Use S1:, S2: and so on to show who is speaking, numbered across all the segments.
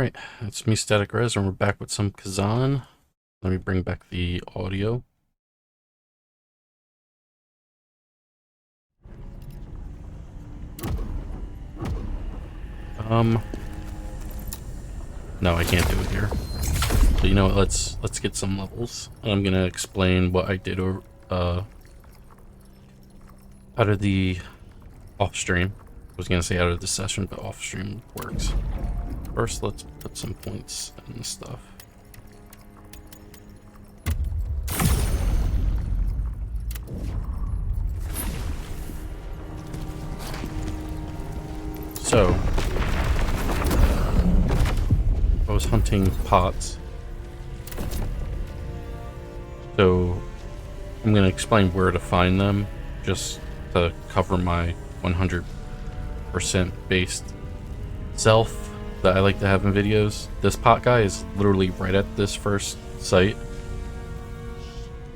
S1: Alright, it's me, Static Res, and we're back with some Khazan. Let me bring back the audio. No, I can't do it here. So you know what, let's get some levels. I'm gonna explain what I did out of the off-stream. I was gonna say out of the session, but off-stream works. First, let's put some points and stuff. So, I was hunting pots. So, I'm going to explain where to find them, just to cover my 100% based self that I like to have in videos. This pot guy is literally right at this first site.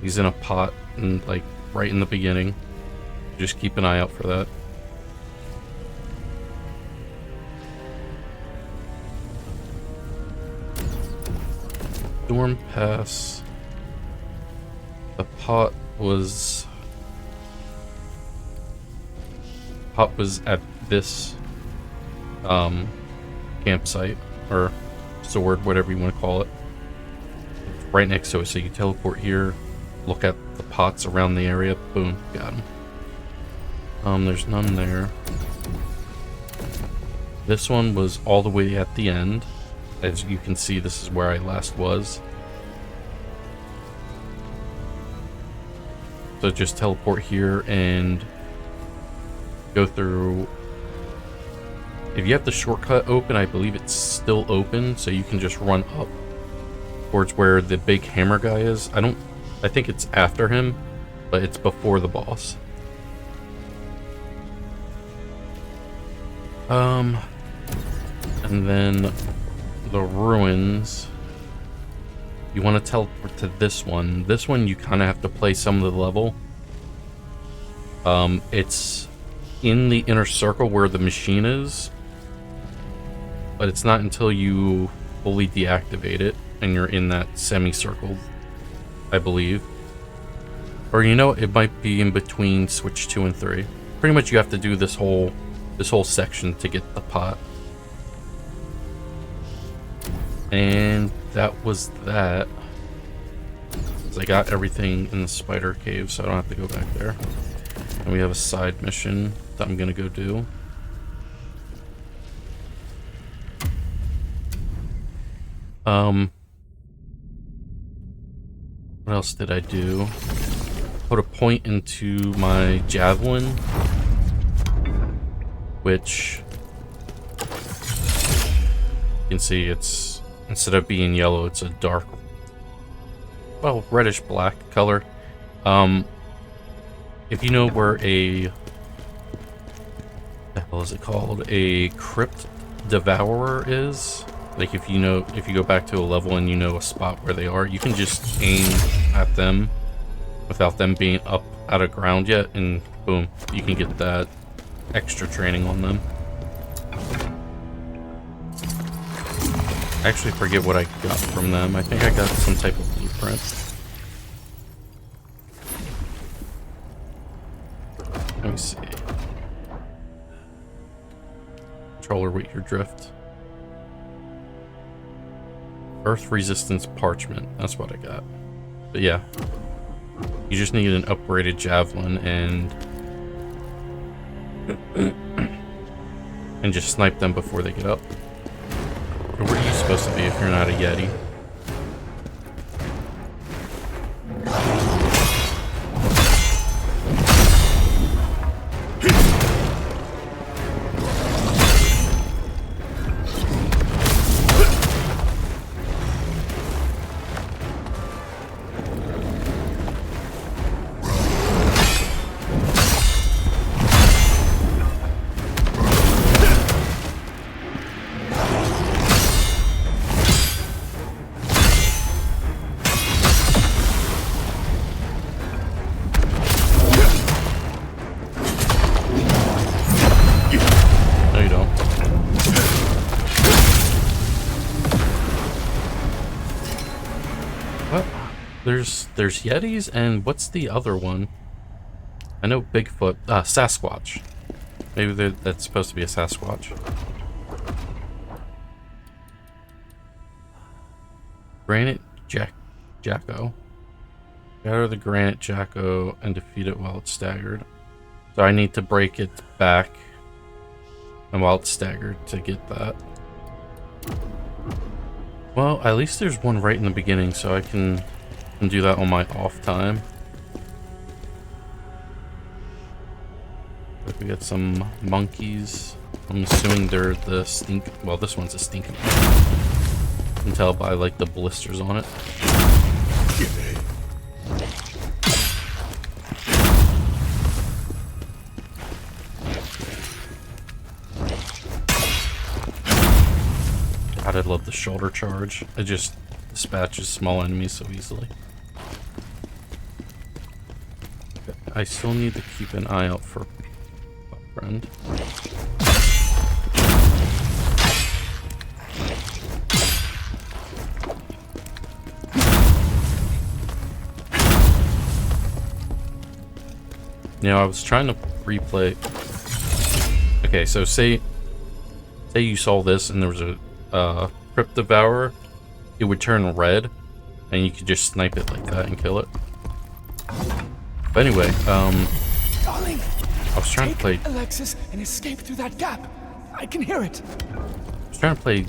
S1: He's in a pot and like right in the beginning. Just keep an eye out for that. Storm Pass. The pot was at this campsite or sword, whatever you want to call it. It's right next to it, so you teleport here, look at the pots around the area, boom, got him. There's none there. This one was all the way at the end. As you can see, this is where I last was. So just teleport here and go through. If you have the shortcut open, I believe it's still open, so you can just run up towards where the big hammer guy is. I think it's after him, but it's before the boss. And then the ruins, you want to teleport to this one. This one you kind of have to play some of the level. It's in the inner circle where the machine is, but it's not until you fully deactivate it and you're in that semicircle, I believe. Or you know, it might be in between switch 2 and 3. Pretty much you have to do this whole section to get the pot. And that was that. I got everything in the spider cave, so I don't have to go back there. And we have a side mission that I'm gonna go do. What else did I do? Put a point into my javelin, which you can see it's, instead of being yellow, it's a dark, well, reddish black color. If you know where the hell is it called? A crypt devourer is, like if you go back to a level and you know a spot where they are, you can just aim at them without them being up out of ground yet, and boom, you can get that extra training on them. I actually forget what I got from them. I think I got some type of blueprint. Let me see. Controller weight your drift. Earth resistance parchment. That's what I got. But yeah. You just need an upgraded javelin and just snipe them before they get up. Or where are you supposed to be if you're not a Yeti? There's Yetis, and what's the other one? I know Bigfoot, Sasquatch. Maybe that's supposed to be a Sasquatch. Granite Jacko. Gather the Granite Jacko and defeat it while it's staggered. So I need to break its back and while it's staggered to get that. Well, at least there's one right in the beginning, so I can do that on my off time. Like we got some monkeys. I'm assuming they're the stink. Well, this one's a stink. You can tell by like the blisters on it. God, I love the shoulder charge. It just dispatches small enemies so easily. I still need to keep an eye out for a friend. You know, I was trying to replay. Okay, so say you saw this and there was a Crypt Devourer, it would turn red, and you could just snipe it like that and kill it. But anyway,
S2: Darling,
S1: I was trying to play
S2: Alexis and escape through that gap. I can hear it.
S1: I was trying to play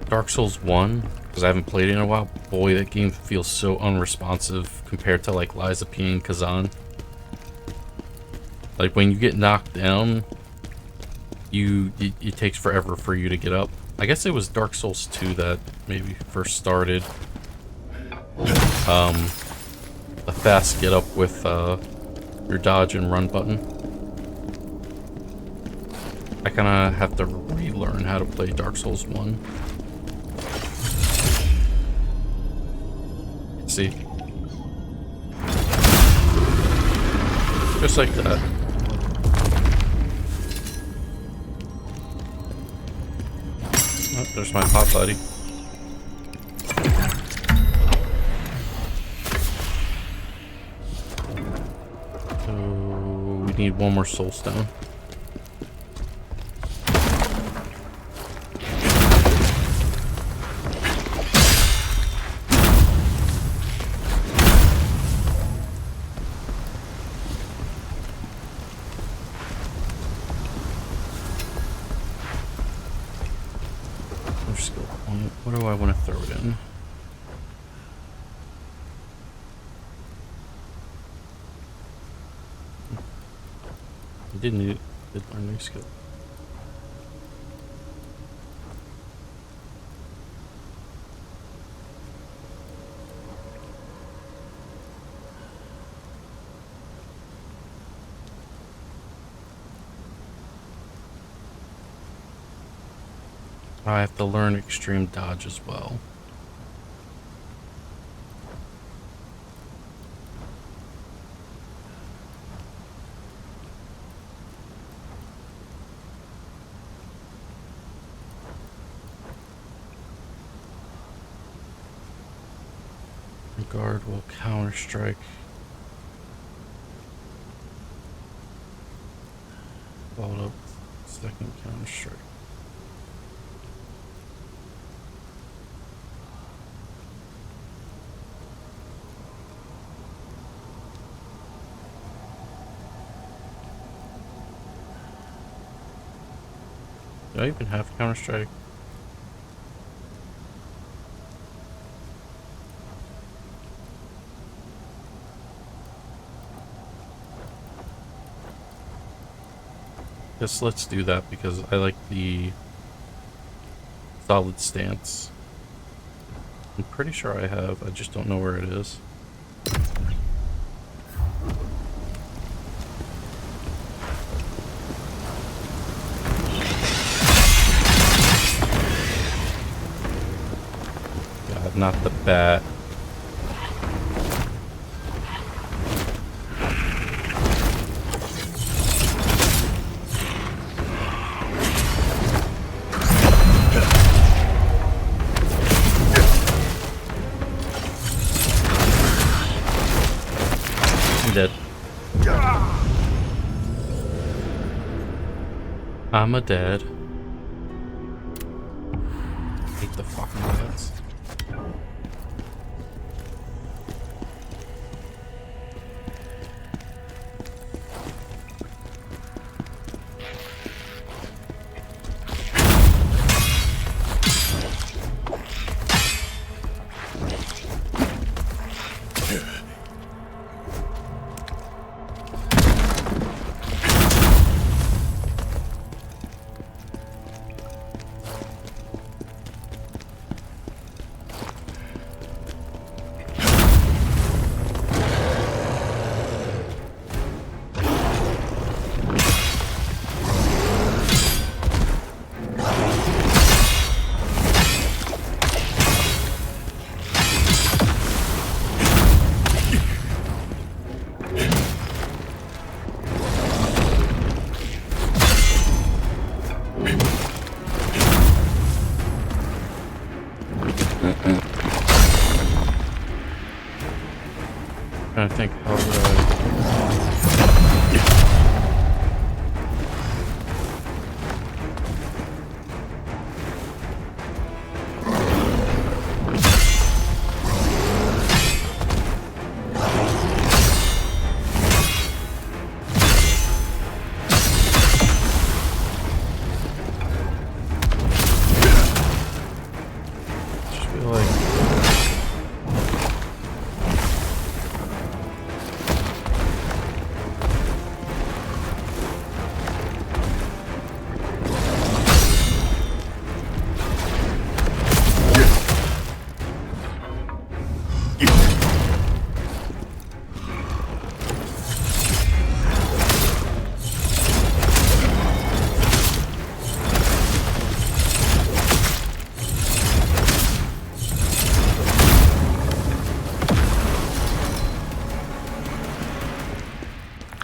S1: Dark Souls 1 because I haven't played it in a while. Boy, that game feels so unresponsive compared to like Liza P and Khazan. Like when you get knocked down, it takes forever for you to get up. I guess it was Dark Souls 2 that maybe first started a fast get up with your dodge and run button. I kind of have to relearn how to play Dark Souls 1. See? Just like that. Oh, there's my pot buddy. So we need one more soul stone. What do I want to throw it in? I did learn new skill. I have to learn extreme dodge as well. Guard will counter strike. Followed up second counter strike. Do I even have counter strike? Guess let's do that because I like the solid stance. I'm pretty sure I have, I just don't know where it is. God, not the bat. I'm a dad. Hate the fucking dads. Trying to think how would just feel like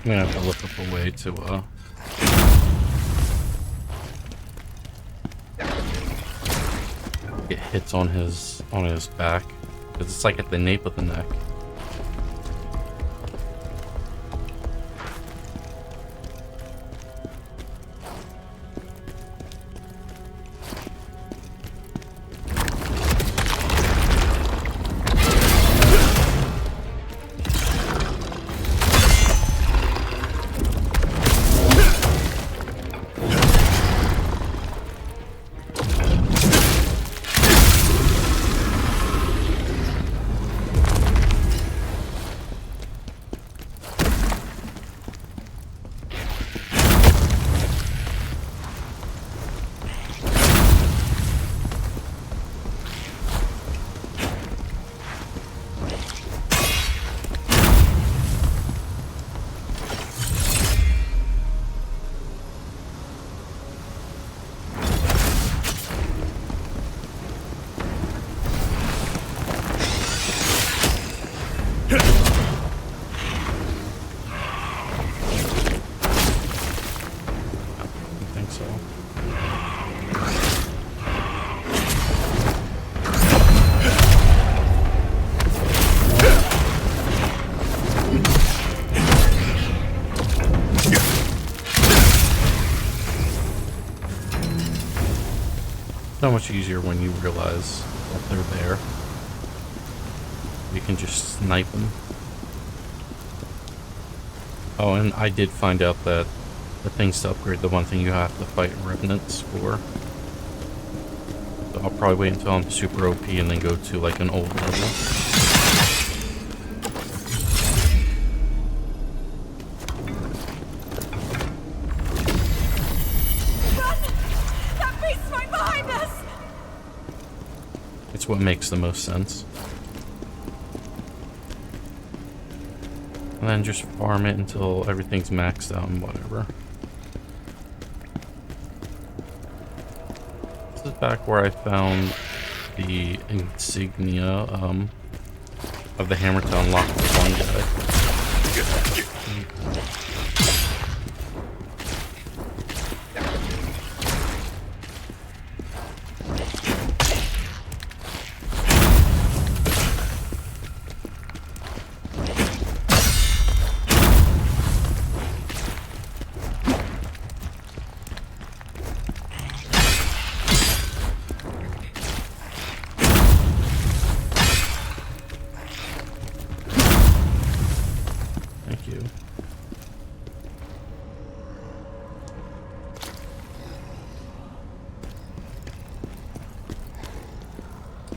S1: I'm gonna have to look up a way to get hits on his back, because it's like at the nape of the neck. So much easier when you realize that they're there. You can just snipe them. Oh, and I did find out that the things to upgrade, the one thing you have to fight revenants for. So I'll probably wait until I'm super OP and then go to like an old level. It's what makes the most sense. And then just farm it until everything's maxed out and whatever. This is back where I found the insignia of the hammer to unlock the one guy.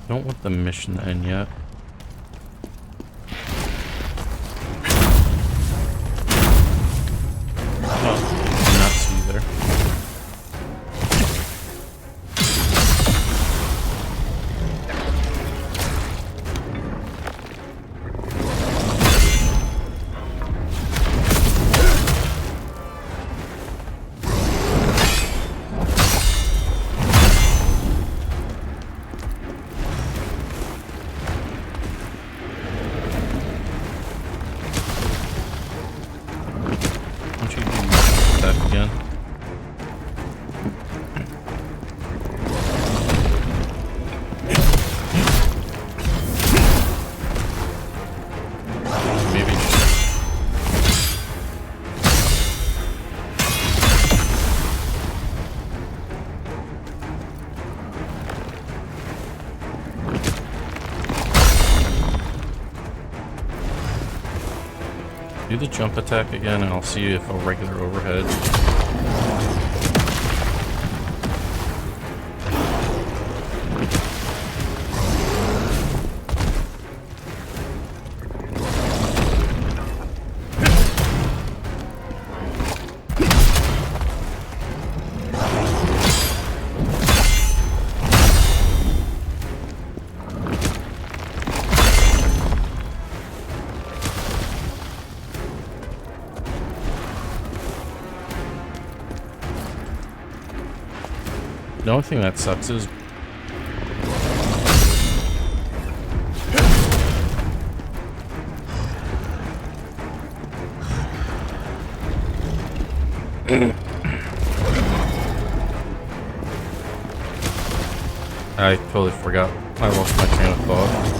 S1: Don't want the mission to end yet. Oh, did not see you there. Why don't you do that again? Maybe. Do the jump attack again and I'll see if a regular overhead. The only thing that sucks is I totally forgot. I lost my train of thought.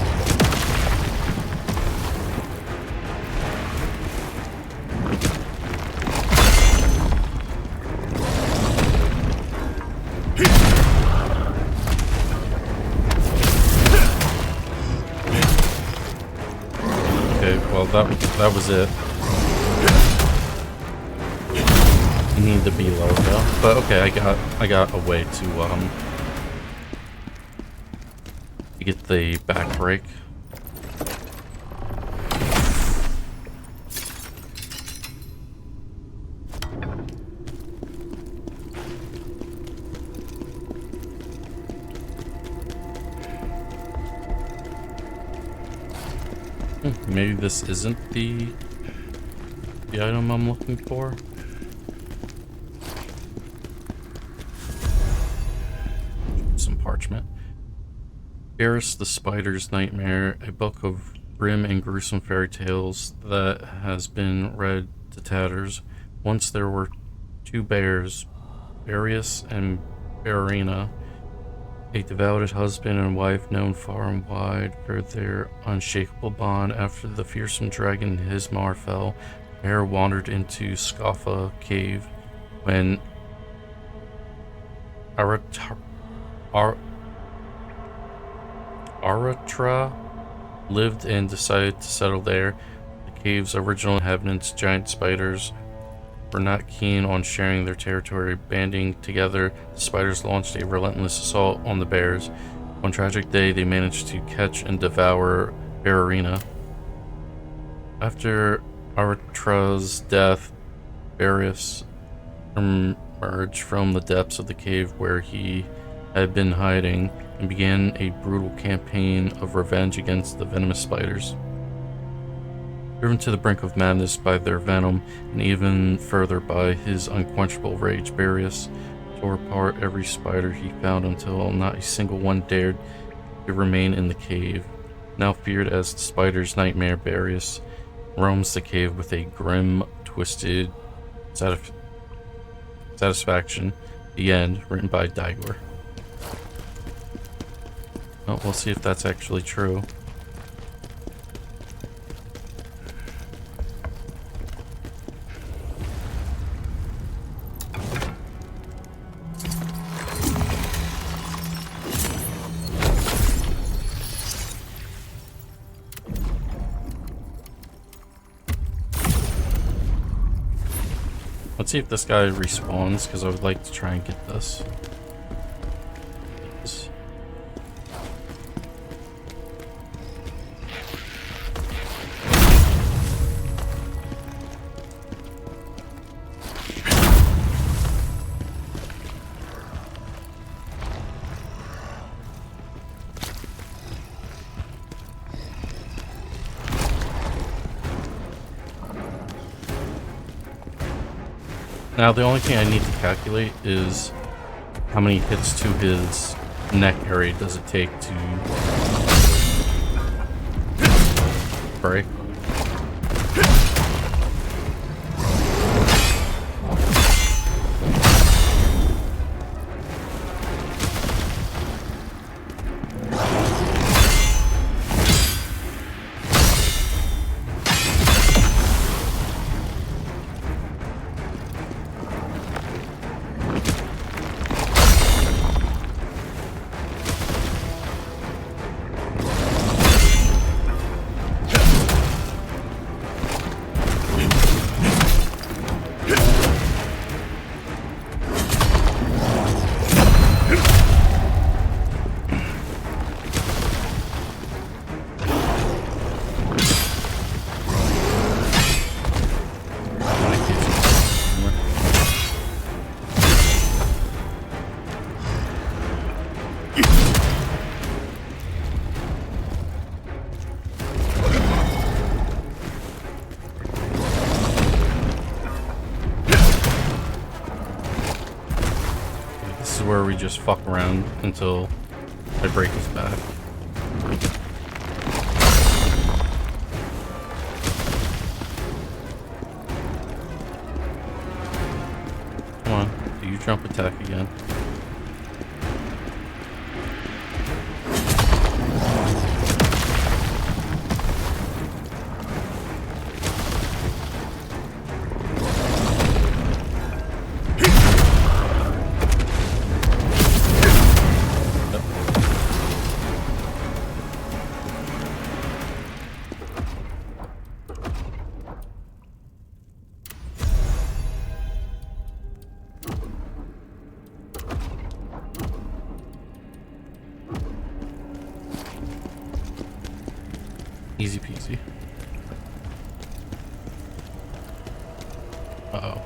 S1: Okay, well that was it. You need to be low though. But okay, I got a way to get the back break. Maybe this isn't the item I'm looking for. Some parchment. Eris the Spider's Nightmare, a book of grim and gruesome fairy tales that has been read to tatters. Once there were two bears, Barius and Barina, a devoted husband and wife known far and wide for their unshakable bond. After the fearsome dragon Hismar fell, the pair wandered into Scaffa Cave when Aratra lived and decided to settle there. The cave's original inhabitants, giant spiders, were not keen on sharing their territory. Banding together, the spiders launched a relentless assault on the bears. One tragic day, they managed to catch and devour Bararina. After Aratra's death, Barius emerged from the depths of the cave where he had been hiding and began a brutal campaign of revenge against the venomous spiders. Driven to the brink of madness by their venom and even further by his unquenchable rage, Barius tore apart every spider he found until not a single one dared to remain in the cave. Now feared as the spider's nightmare, Barius roams the cave with a grim, twisted satisfaction. The end, written by Daigor. Well, we'll see if that's actually true. Let's see if this guy respawns, because I would like to try and get this. Now, the only thing I need to calculate is how many hits to his neck area does it take to break. Where we just fuck around until I break his back. Come on, do you jump attack again? Easy peasy. Uh-oh.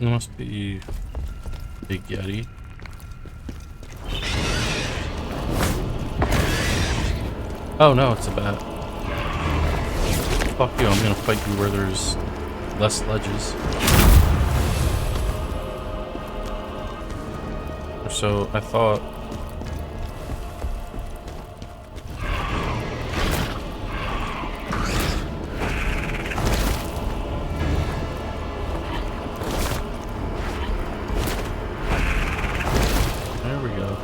S1: It must be Big Yeti. Oh no, it's a bat. Fuck you, I'm gonna fight you where there's less ledges. Or so I thought. There we go.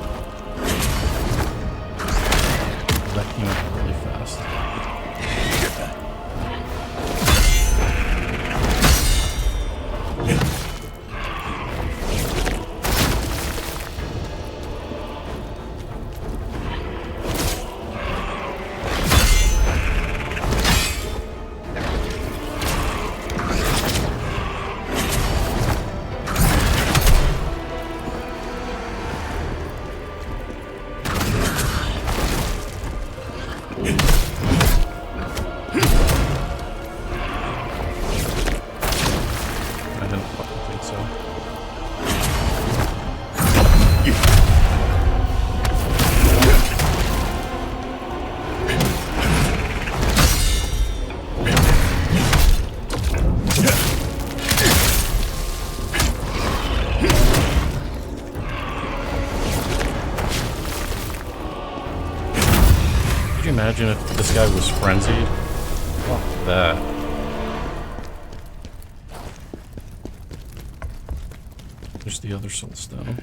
S1: That came up really fast. Could you imagine if this guy was frenzied? Fuck that. There's the other soul stone.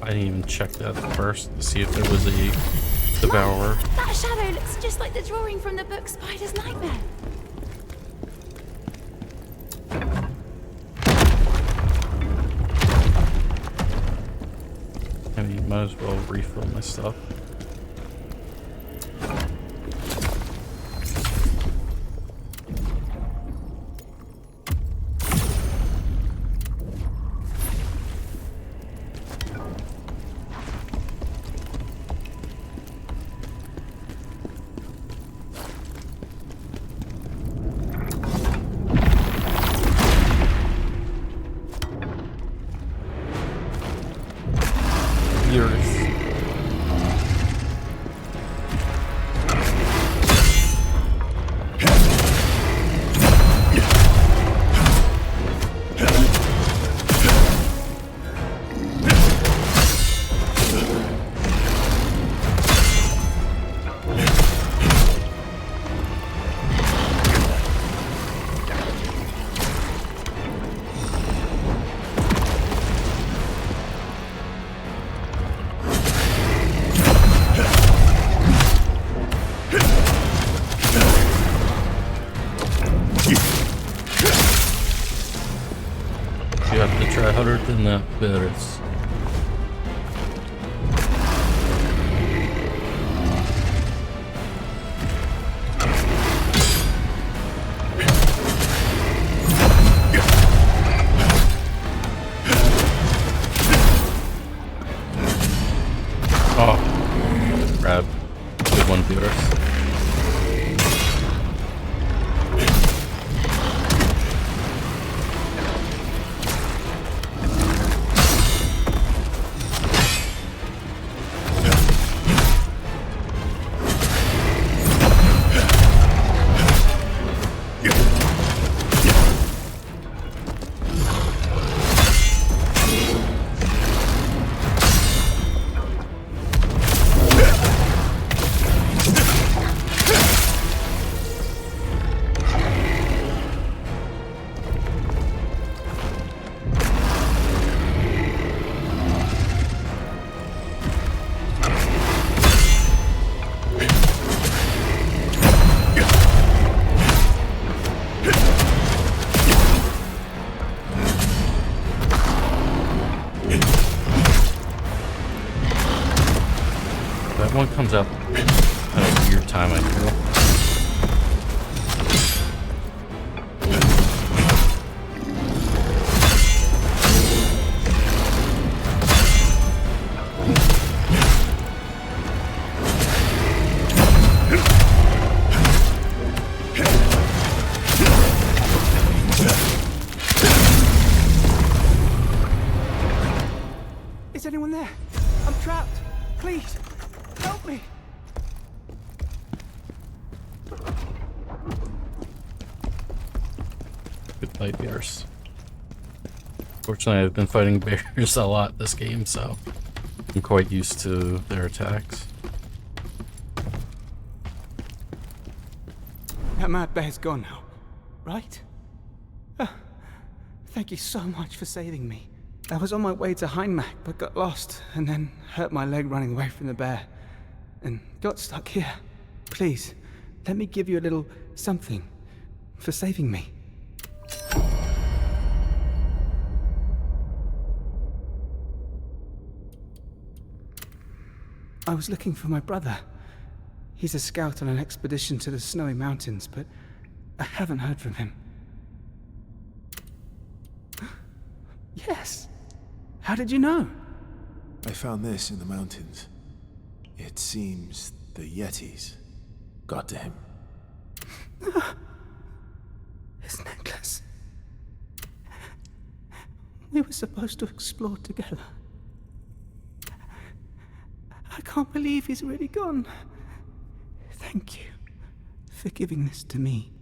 S1: I didn't even check that first to see if there was a devourer.
S3: That shadow looks just like the drawing from the book Spider's Nightmare.
S1: I mean, might as well refill my stuff. You have to try harder than that, Beres. Oh, grab. Good one, Beres. That one comes up at a weird time, I feel.
S2: Is anyone there? I'm trapped. Please, help me.
S1: Good fight, bears. Fortunately, I've been fighting bears a lot this game, so I'm quite used to their attacks.
S2: That mad bear's gone now, right? Thank you so much for saving me. I was on my way to Heinmach, but got lost, and then hurt my leg running away from the bear, and got stuck here. Please, let me give you a little something for saving me. I was looking for my brother. He's a scout on an expedition to the snowy mountains, but I haven't heard from him. Yes! How did you know?
S4: I found this in the mountains. It seems the Yetis got to him.
S2: His necklace. We were supposed to explore together. I can't believe he's really gone. Thank you for giving this to me.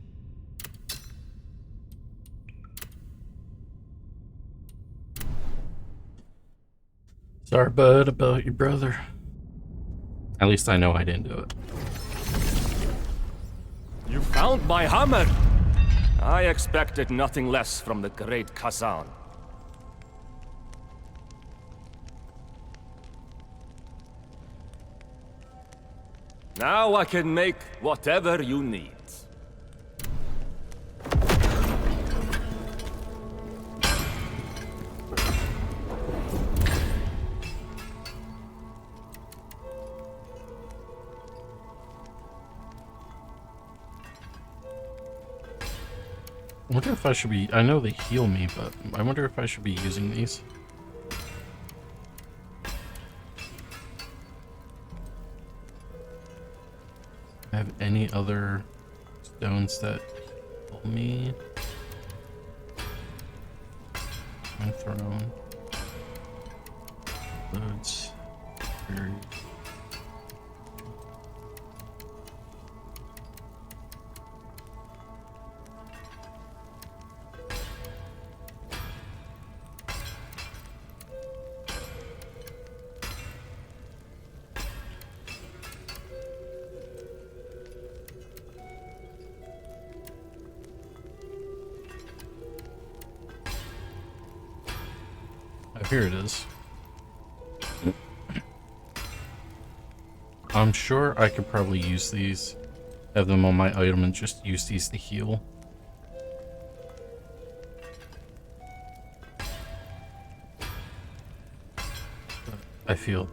S1: Sorry, bud, about your brother. At least I know I didn't do it.
S5: You found my hammer! I expected nothing less from the great Khazan. Now I can make whatever you need.
S1: I wonder if I should be... I know they heal me, but I wonder if I should be using these. I have any other stones that heal me? My throne. Loads. Very... Here it is. I'm sure I could probably use these, have them on my item, and just use these to heal. But I feel,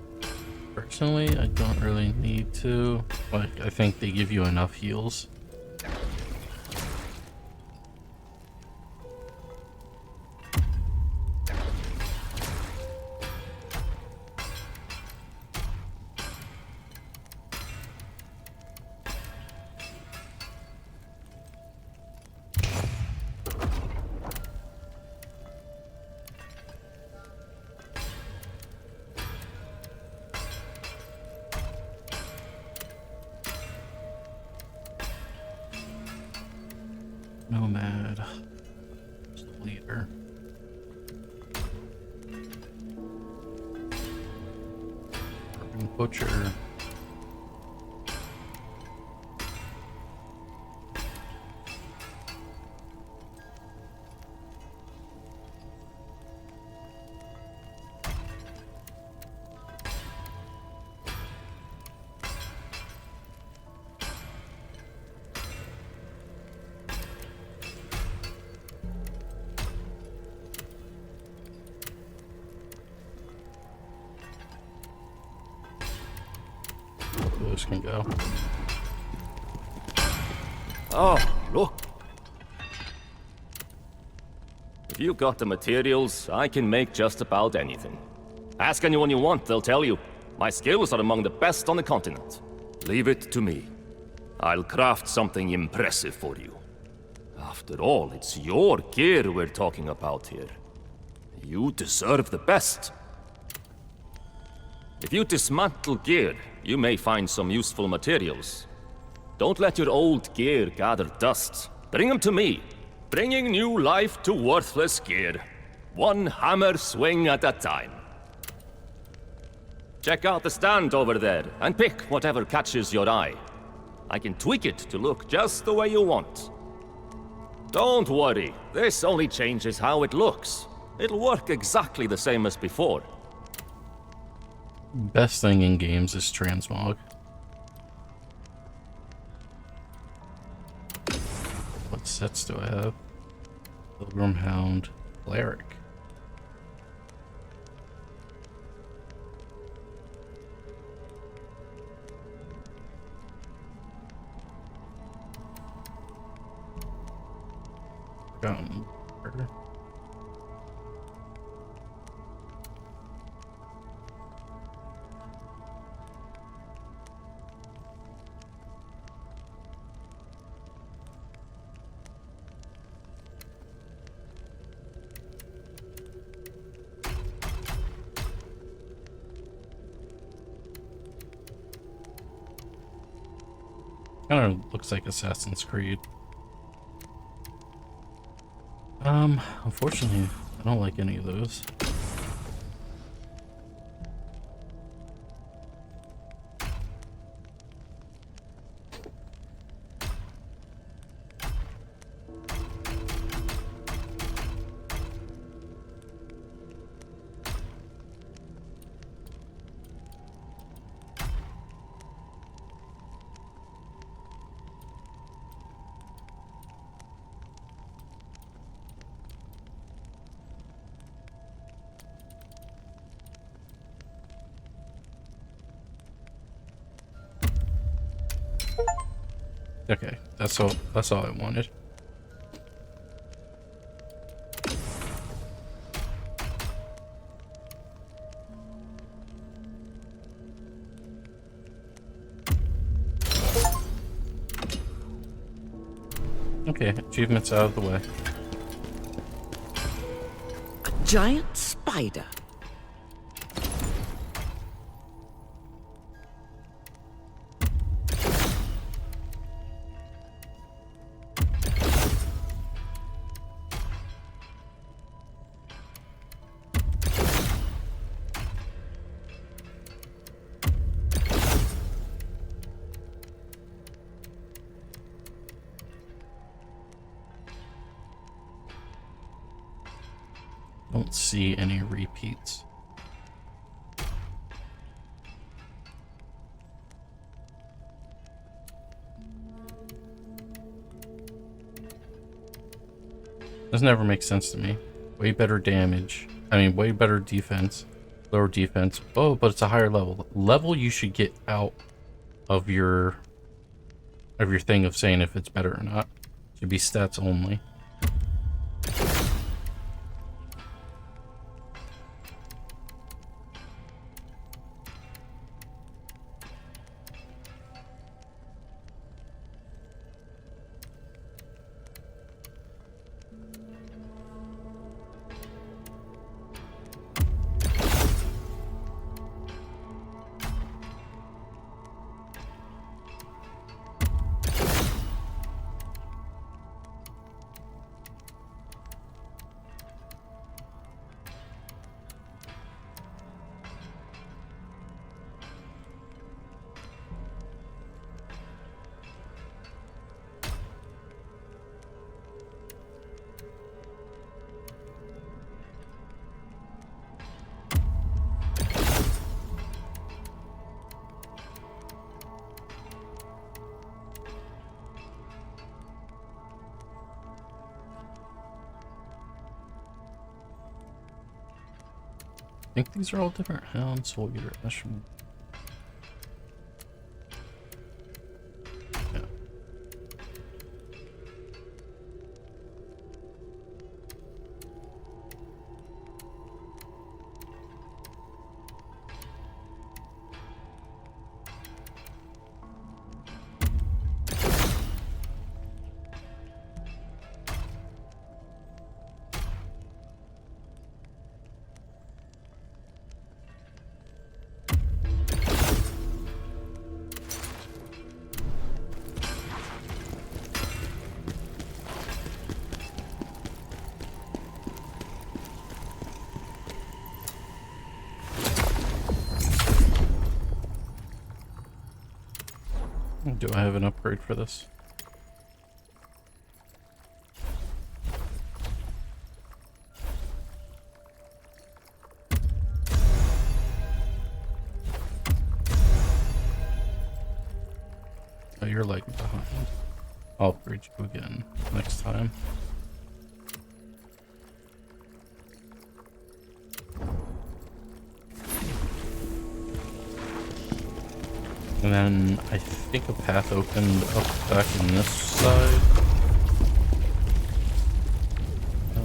S1: personally, I don't really need to. Like, I think they give you enough heals. Nomad. Leader. Urban Butcher. Those can go.
S5: Oh, look. If you got the materials, I can make just about anything. Ask anyone you want, they'll tell you. My skills are among the best on the continent. Leave it to me. I'll craft something impressive for you. After all, it's your gear we're talking about here. You deserve the best. If you dismantle gear, you may find some useful materials. Don't let your old gear gather dust. Bring them to me. Bringing new life to worthless gear. One hammer swing at a time. Check out the stand over there, and pick whatever catches your eye. I can tweak it to look just the way you want. Don't worry, this only changes how it looks. It'll work exactly the same as before.
S1: Best thing in games is transmog. What sets do I have? Pilgrim Hound, Cleric. Burger. Kind of looks like Assassin's Creed. Unfortunately, I don't like any of those. Okay, that's all. That's all I wanted. Okay, achievements out of the way.
S6: A giant spider.
S1: Don't see any repeats. This never makes sense to me. Way better damage. I mean, way better defense. Lower defense. Oh, but it's a higher level. Level you should get out of your thing of saying if it's better or not. Should be stats only. I think these are all different hounds, soul eater, mushroom. Yeah. Do I have an upgrade for this? Oh, you're lagging behind. I'll upgrade you again next time. And then I think a path opened up back in this side.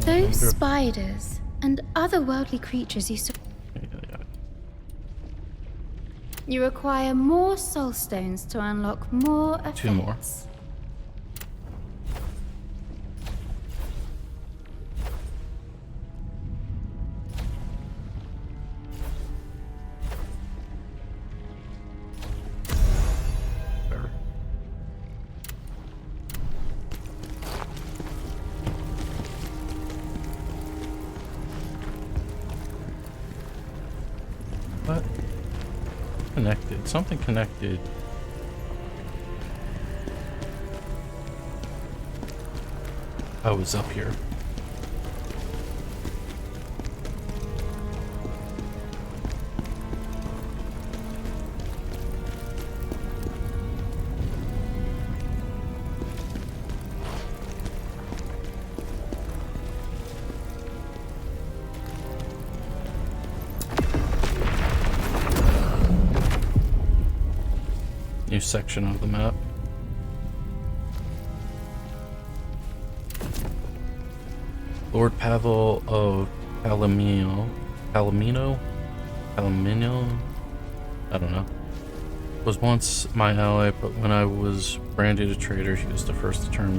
S3: Those spiders and otherworldly creatures you saw.
S1: Yeah.
S3: You require more soul stones to unlock more effects.
S1: 2 more. What? Connected. Something connected. Oh, it's up here. New section of the map. Lord Pavel of Palomino, I don't know, was once my ally, but when I was branded a traitor, he was the first to turn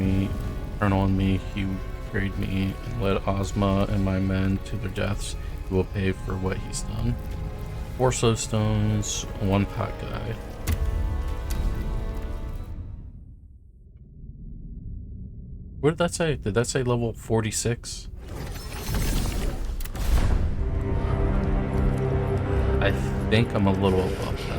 S1: on me. He betrayed me and led Ozma and my men to their deaths. He will pay for what he's done. 4 soul stones, 1 pot guy. What did that say? Did that say level 46? I think I'm a little above that.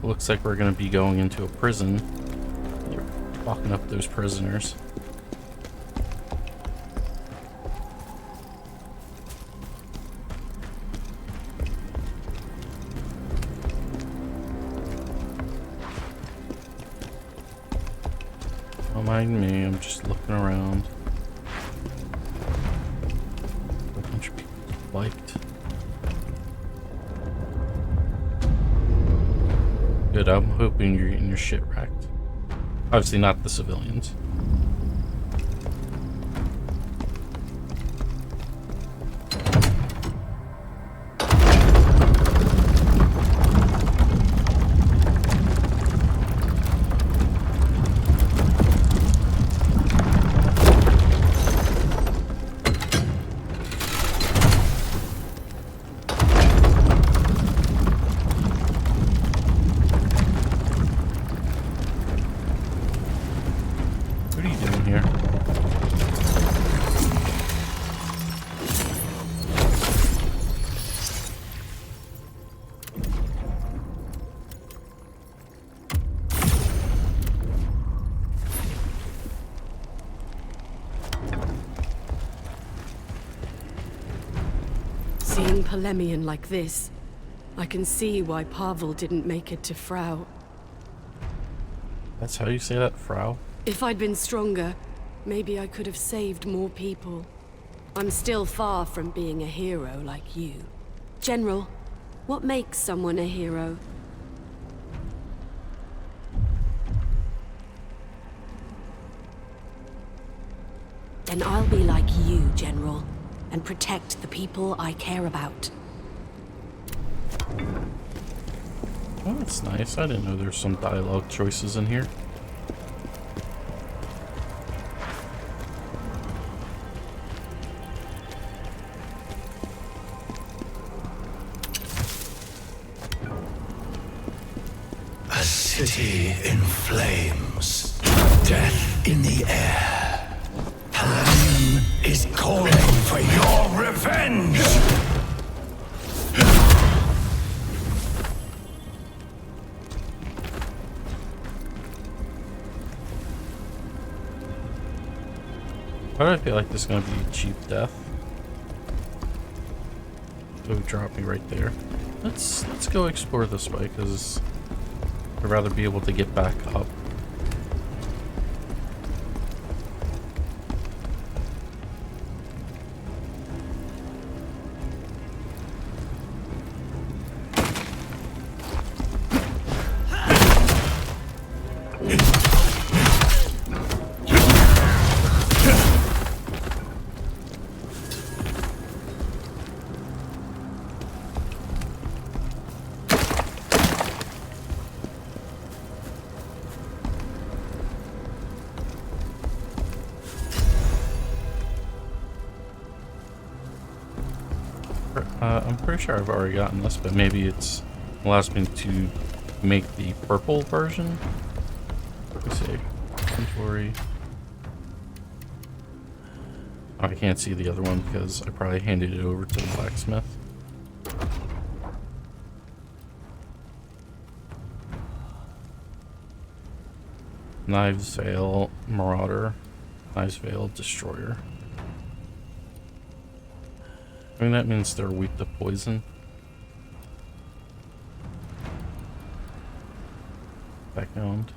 S1: Looks like we're going to be going into a prison. They're locking up those prisoners. Don't mind me, I'm just looking around. A bunch of people liked. Good, I'm hoping you're getting your shit wrecked. Obviously not the civilians.
S7: Seeing Polemian like this, I can see why Pavel didn't make it to Frau.
S1: That's how you say that, Frau?
S7: If I'd been stronger, maybe I could have saved more people. I'm still far from being a hero like you. General, what makes someone a hero? Then I'll be like you, General, and protect the people I care about.
S1: Oh, that's nice. I didn't know there's some dialogue choices in here.
S8: A city in flames, death in the air. Polemian is calling for your revenge!
S1: Why do I feel like this is going to be a cheap death? Oh, drop me right there. Let's go explore this way, because I'd rather be able to get back up. I'm pretty sure I've already gotten this, but maybe it's allows me to make the purple version. Let me see. Inventory. Oh, I can't see the other one because I probably handed it over to the blacksmith. Knives Veil Marauder. Knives Veil Destroyer. I mean, that means they're weak to poison. Background.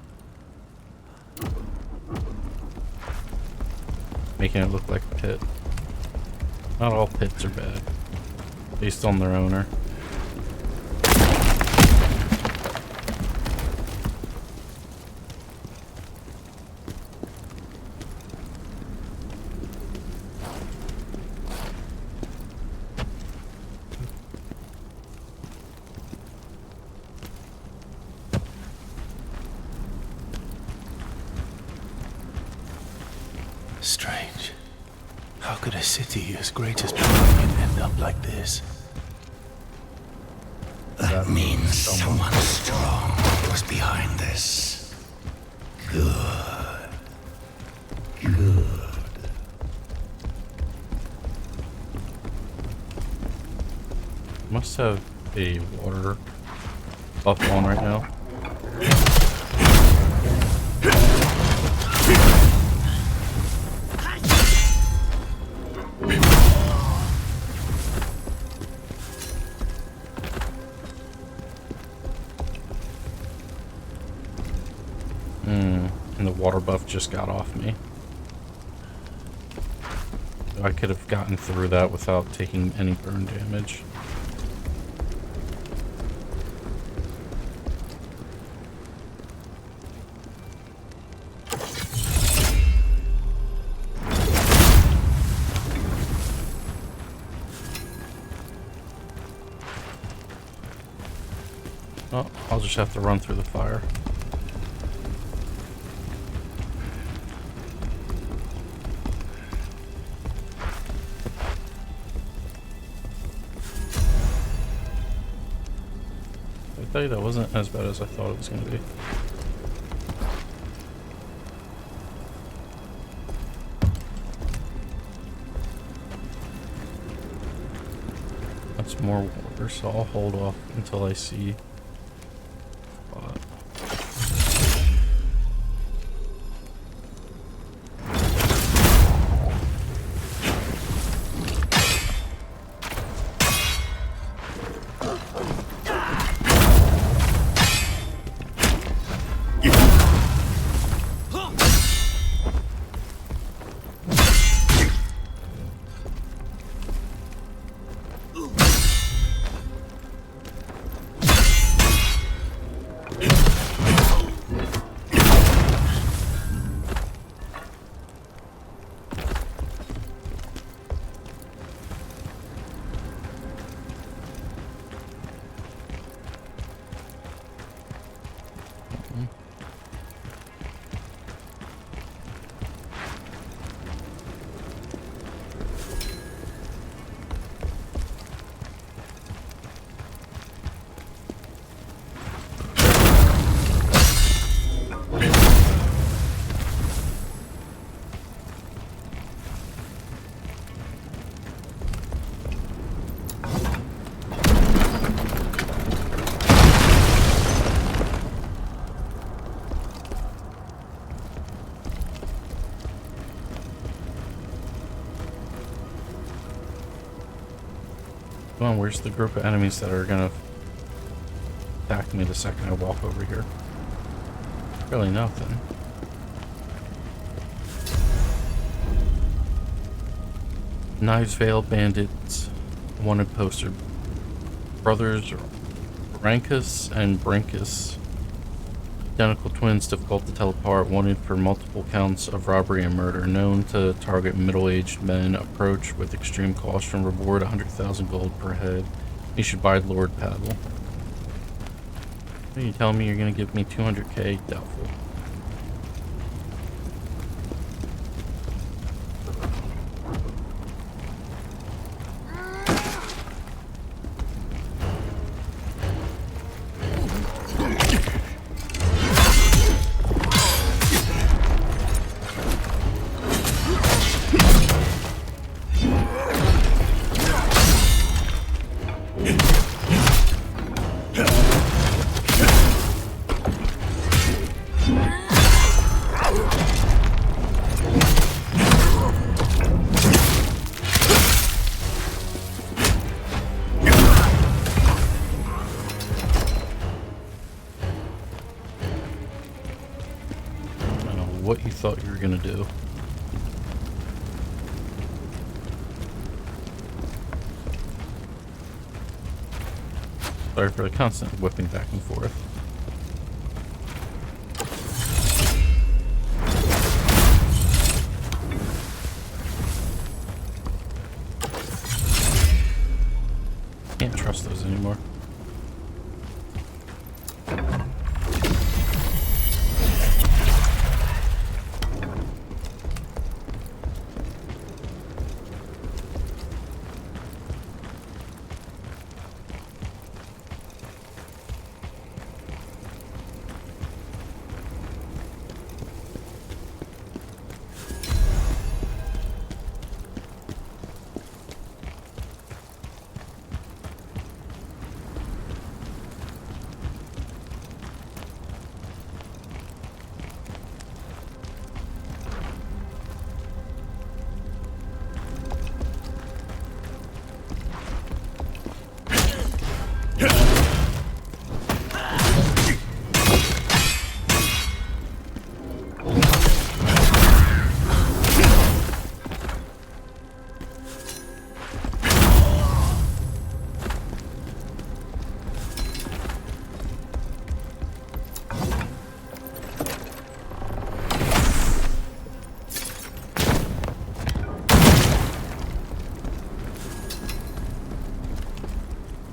S1: Making it look like a pit. Not all pits are bad, based on their owner.
S4: Strange. How could a city as great as Berlin end up like this?
S8: That means someone strong was behind this. Good. Good.
S1: Must have a water buff on right now. And the water buff just got off me. I could have gotten through that without taking any burn damage. Oh, I'll just have to run through the fire. I tell you, that wasn't as bad as I thought it was going to be. That's more water, so I'll hold off until I see. Come on, where's the group of enemies that are gonna attack me the second I walk over here? Really nothing. Knives Veil Bandits wanted poster. Brothers Rankus and Brankus. Identical twins, difficult to tell apart, wanted for multiple counts of robbery and murder, known to target middle-aged men, approach with extreme caution, reward 100,000 gold per head. You should buy Lord Paddle. Are you telling me you're gonna give me 200k? Doubtful. what you thought you were gonna do. Sorry for the constant whipping back and forth. Can't trust those anymore.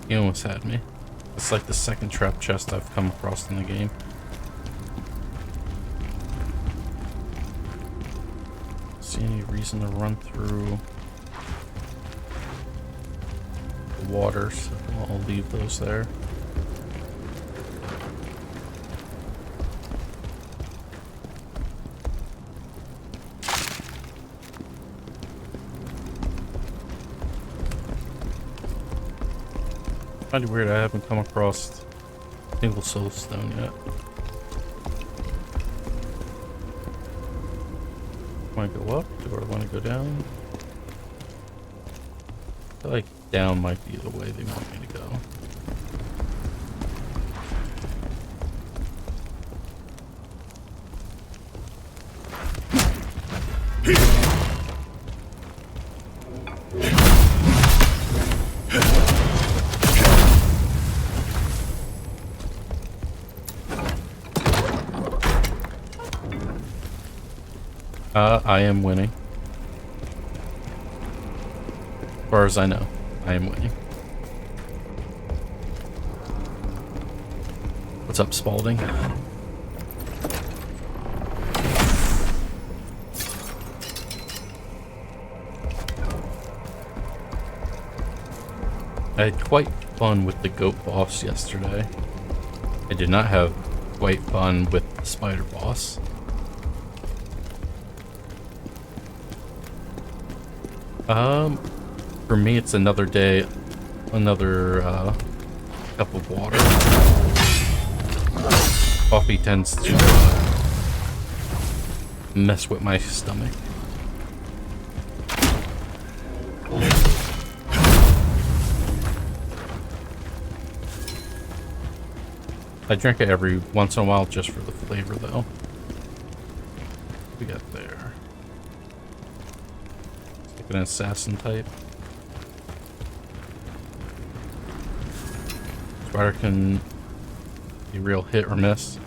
S1: He almost had me. It's like the second trap chest I've come across in the game. See any reason to run through the water, so I'll leave those there. Kinda weird, I haven't come across a single soul stone yet. Want to go up or want to go down? I feel like down might be the way they want me to go. I am winning. As far as I know, I am winning. What's up, Spalding? I had quite fun with the goat boss yesterday. I did not have quite fun with the spider boss. For me, it's another day, another cup of water. Coffee tends to mess with my stomach. I drink it every once in a while just for the flavor, though. What we got there? An assassin type. Spider can be real hit or miss.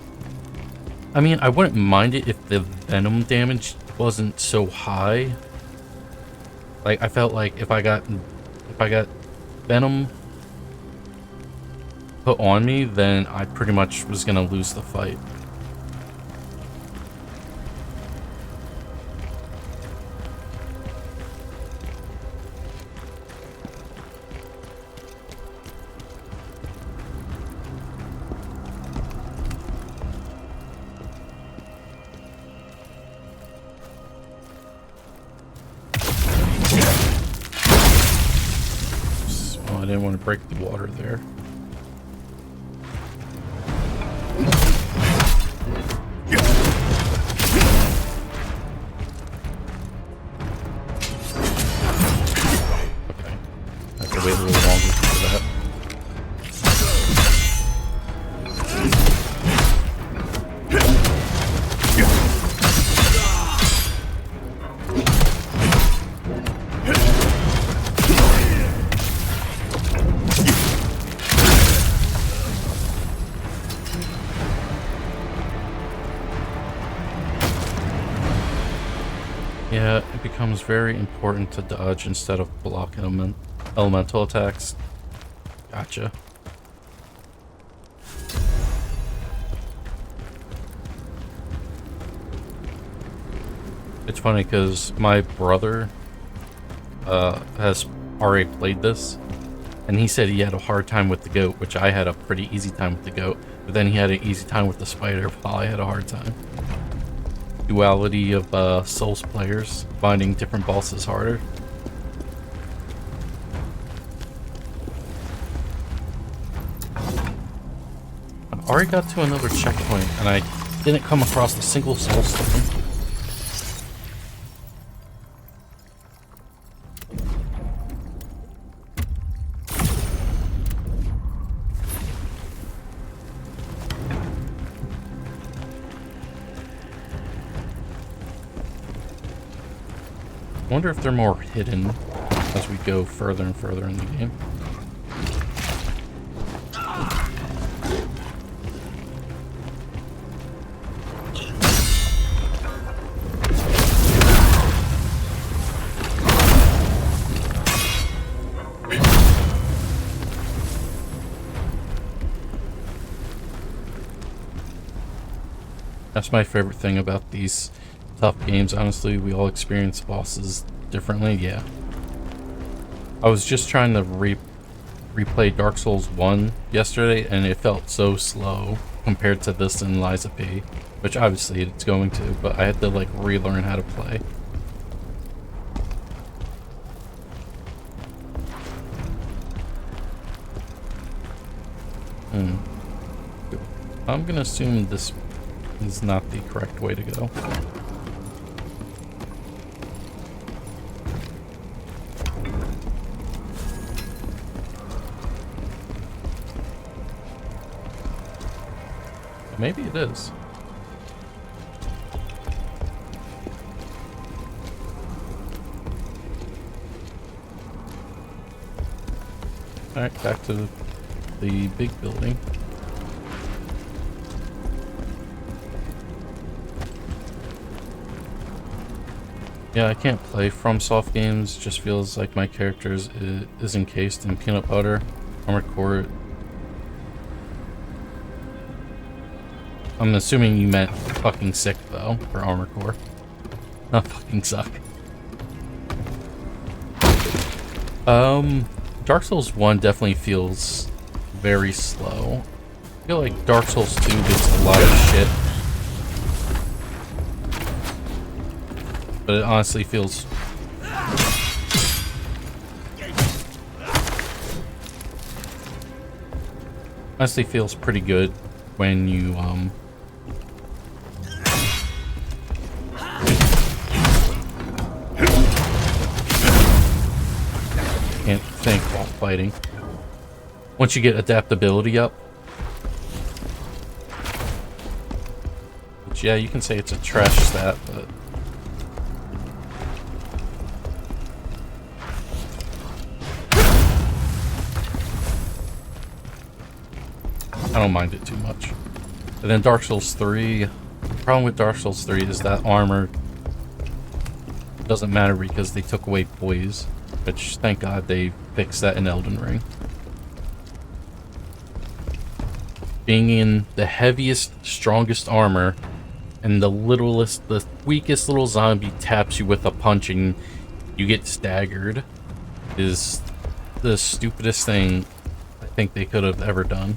S1: I mean, I wouldn't mind it if the venom damage wasn't so high. Like, I felt like if I got venom put on me, then I pretty much was gonna lose the fight. I didn't want to break the water there. Okay. I have to wait a little longer for that. becomes very important to dodge instead of block elemental attacks. Gotcha. It's funny because my brother has already played this, and he said he had a hard time with the goat, which I had a pretty easy time with the goat, but then he had an easy time with the spider while I had a hard time. Duality of Souls players, finding different bosses harder. I already got to another checkpoint, and I didn't come across a single soul stone. I wonder if they're more hidden as we go further and further in the game. That's my favorite thing about these tough games. Honestly, we all experience bosses differently. Yeah, I was just trying to replay Dark Souls 1 yesterday, and it felt so slow compared to this in Liza P, which obviously it's going to, but I had to like relearn how to play. I'm gonna assume this is not the correct way to go. Maybe it is. Alright, back to the big building. Yeah, I can't play FromSoft games. Just feels like my character is encased in peanut butter. Armored Core. I'm assuming you meant fucking sick though for Armored Core. Not fucking suck. Dark Souls 1 definitely feels very slow. I feel like Dark Souls 2 gets a lot of shit. But it honestly feels pretty good when you can't think while fighting. Once you get adaptability up. Which, yeah, you can say it's a trash stat, but I don't mind it too much. And then Dark Souls 3, the problem with Dark Souls 3 is that armor doesn't matter because they took away poise, which thank God they fixed that in Elden Ring. Being in the heaviest, strongest armor and the weakest little zombie taps you with a punch and you get staggered is the stupidest thing I think they could have ever done.